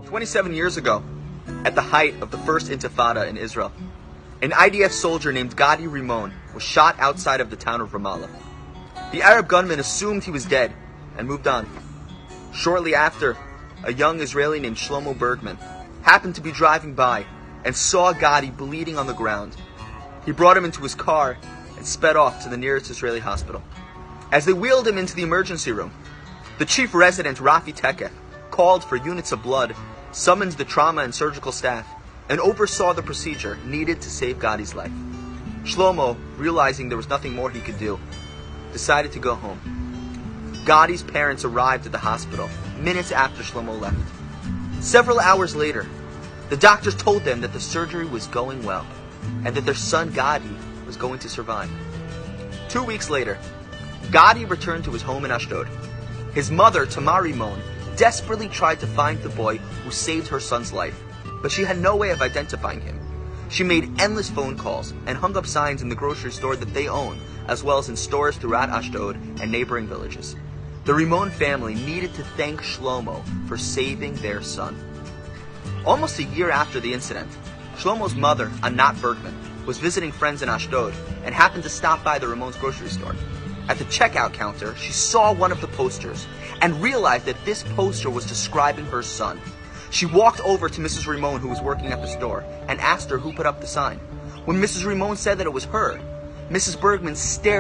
27 years ago, at the height of the first Intifada in Israel, an IDF soldier named Gadi Rimon was shot outside of the town of Ramallah. The Arab gunman assumed he was dead and moved on. Shortly after, a young Israeli named Shlomo Bergman happened to be driving by and saw Gadi bleeding on the ground. He brought him into his car and sped off to the nearest Israeli hospital. As they wheeled him into the emergency room, the chief resident, Rafi Tekef, called for units of blood, summoned the trauma and surgical staff, and oversaw the procedure needed to save Gadi's life. Shlomo, realizing there was nothing more he could do, decided to go home. Gadi's parents arrived at the hospital minutes after Shlomo left. Several hours later, the doctors told them that the surgery was going well, and that their son Gadi was going to survive. 2 weeks later, Gadi returned to his home in Ashdod. His mother, Tamar Rimon, desperately tried to find the boy who saved her son's life, but she had no way of identifying him. She made endless phone calls and hung up signs in the grocery store that they own, as well as in stores throughout Ashdod and neighboring villages. The Rimon family needed to thank Shlomo for saving their son. Almost a year after the incident, Shlomo's mother, Anat Bergman, was visiting friends in Ashdod and happened to stop by the Rimon's grocery store. At the checkout counter, she saw one of the posters and realized that this poster was describing her son. She walked over to Mrs. Rimon, who was working at the store, and asked her who put up the sign. When Mrs. Rimon said that it was her, Mrs. Bergman stared